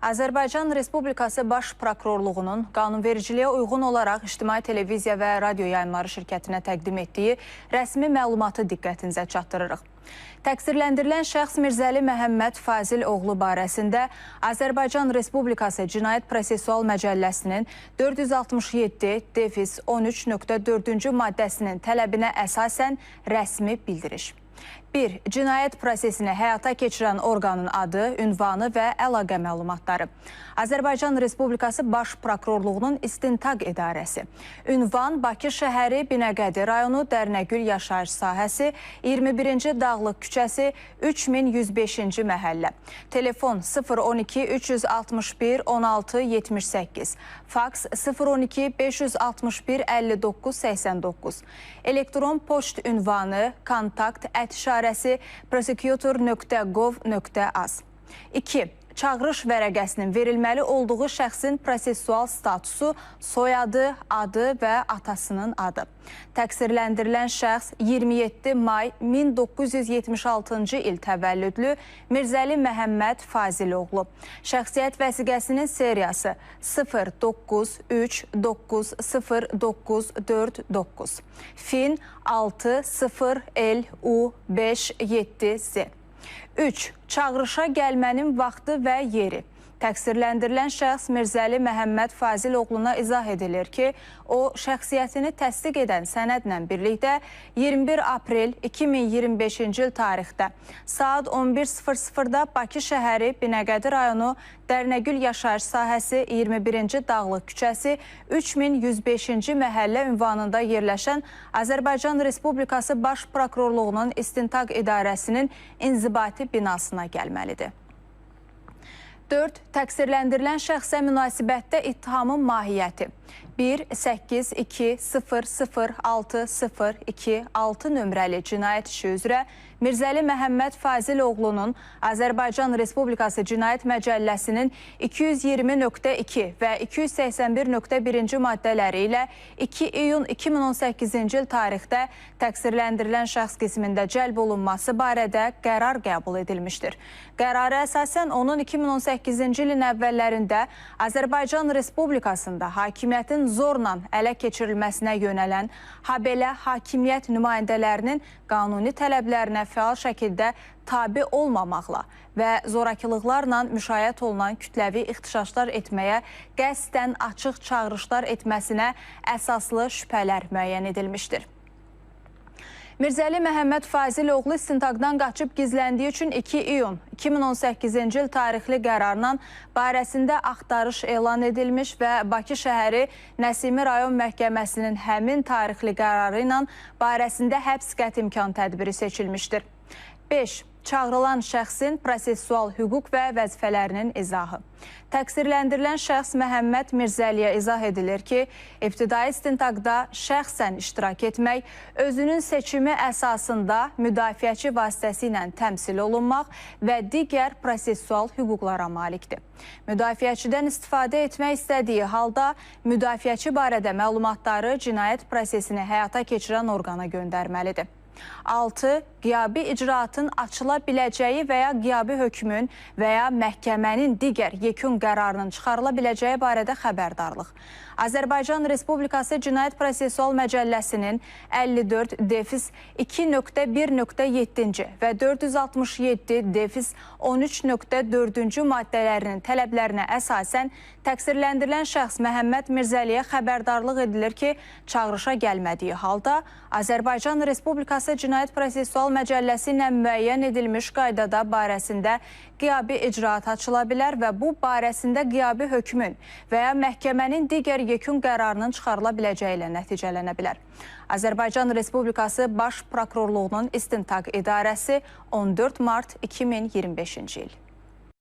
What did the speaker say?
Azərbaycan Respublikası Baş Prokurorluğunun qanunvericiliyə uyğun olaraq İctimai Televiziya və Radio Yayımları şirkətinə təqdim etdiyi rəsmi məlumatı diqqətinizə çatdırırıq. Təqsirləndirilən şəxs Mirzəli Məhəmməd Fazil oğlu barəsində Azərbaycan Respublikası Cinayət Prosessual Məcəlləsinin 467-13.4-cü maddəsinin tələbinə əsasən rəsmi bildiriş. 1. Cinayət prosesini həyata keçirən orqanın adı, ünvanı və əlaqə məlumatları. Azərbaycan Respublikası Baş Prokurorluğunun İstintaq İdarəsi. Ünvan Bakı şəhəri Binəqədi rayonu Dərnəgül yaşayış sahəsi 21-ci Dağlıq küçəsi 3105-ci məhəllə. Telefon 012 361 16 78. Faks 012 561 59 89. Elektron poçt ünvanı kontakt@ prosecutor.gov.az. 2. Çağırış vərəqəsinin verilməli olduğu şəxsin prosessual statusu, soyadı, adı və atasının adı. Təqsirləndirilən şəxs 27 may 1976-cı il təvəllüdlü Mirzəli Məhəmməd Fazil oğlu. Şəxsiyyət vəsiqəsinin seriyası 09390949. Fin 60LU57Z. 3. Çağırışa gəlmənin vaxtı və yeri. Təqsirləndirilən şəxs Mirzəli Məhəmməd Fazil oğluna izah edilir ki, o şəxsiyyətini təsdiq edən sənədlə birlikdə 21 aprel 2025-ci il tarixdə saat 11:00-da Bakı şəhəri Binəqədi rayonu Dərnəgül yaşayış sahəsi 21-ci Dağlıq küçəsi 3105-ci məhəllə ünvanında yerləşən Azərbaycan Respublikası Baş Prokurorluğunun İstintaq İdarəsinin inzibati binasına gəlməlidir. 4. Təqsirləndirilən şəxsə münasibətdə ittihamın mahiyyəti. 1-8200602-6 nömrəli cinayət işi üzrə Mirzəli Məhəmməd Fazil oğlunun Azərbaycan Respublikası Cinayət Məcəlləsinin 220.2 və 281.1-ci maddələri ilə 2 iyun 2018-ci il tarixdə təqsirləndirilən şəxs qismində cəlb olunması barədə qərar qəbul edilmişdir. Qərara əsasən onun 2018-ci ilin əvvəllərində Azərbaycan Respublikasında hakimiyyətin zorla ələ keçirilməsinə yönələn, habelə hakimiyyət nümayəndələrinin qanuni tələblərinə fəal şəkildə tabe olmamaqla və zorakılıqlarla müşayiət olunan kütləvi ixtişaşlar etməyə qəsdən açıq çağırışlar etməsinə əsaslı şübhələr müəyyən edilmişdir. Mirzəli Məhəmməd Fazil oğlu istintaqdan qaçıb gizləndiyi üçün 2 iyun 2018-ci il tarixli qərarla barəsində axtarış elan edilmiş və Bakı şəhəri Nəsimi rayon məhkəməsinin həmin tarixli qərarı ilə barəsində həbs qəti imkan tədbiri seçilmişdir. 5. Çağırılan şəxsin prosessual hüquq və vəzifələrinin izahı. Təqsirləndirilən şəxs Məhəmməd Mirzəliyə izah edilir ki, ibtidai istintaqda şəxsən iştirak etmək, özünün seçimi əsasında müdafiəçi vasitəsilə təmsil olunmaq və digər prosessual hüquqlara malikdir. Müdafiəçidən istifadə etmək istədiyi halda müdafiəçi barədə məlumatları cinayət prosesini həyata keçirən orqana göndərməlidir. 6. Qiyabi icraatın açıla biləcəyi və ya qiyabi hökmün və ya məhkəmənin digər yekun qərarının çıxarıla biləcəyi barədə xəbərdarlıq. Azərbaycan Respublikası Cinayət Prosessual Məcəlləsinin 54-2.1.7-ci və 467-13.4-cü maddələrinin tələblərinə əsasən təqsirləndirilən şəxs Məhəmməd Mirzəliyə xəbərdarlıq edilir ki, çağırışa gəlmədiyi halda Azərbaycan Respublikası Cinayət Prosessual Məcəlləsi ilə müəyyən edilmiş qaydada barəsində qiyabi icraat açıla bilər və bu barəsində qiyabi hökmün və ya məhkəmənin digər yekun qərarının çıxarıla biləcəyi ilə nəticələnə bilər. Azərbaycan Respublikası Baş Prokurorluğunun İstintaq İdarəsi 14 mart 2025-ci il.